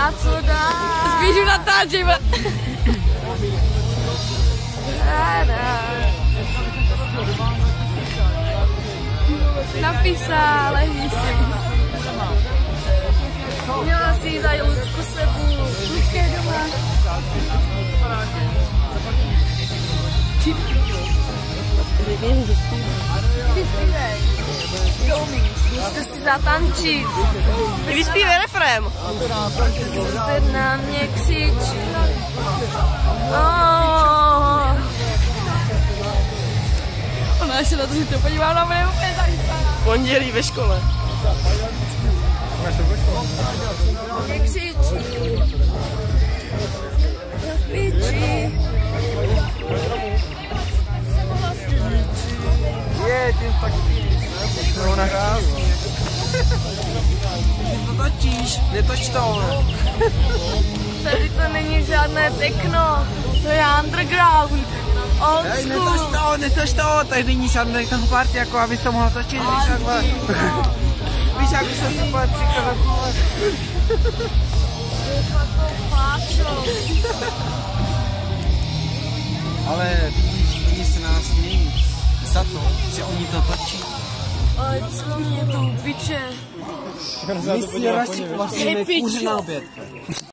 A co dál? Spíš natáčím. Napísal, lehni si. Měla si jít tady Lucku sebou. Lučka je doma. Vyspívej. Musíte si zatančit. Vyspívej refrém. Se na mě křičí. Ona ještě na to, že to podívám na mě úplně zajímavá. Pondělí ve škole. Mě křičí. Křičí. Je, ty taky. No, krásně. Ty to točíš, netoč to. Tady to není žádné techno. To je underground. Old Hej, school. netoč to, tady není žádné toho party, jako abys to mohla točit, víš, takhle. Víš, jak se super přikalakovat. Ale oni se nás smějí za to, že oni to točí. Ale co mě to piče? My si radši vlastně kůře na oběd.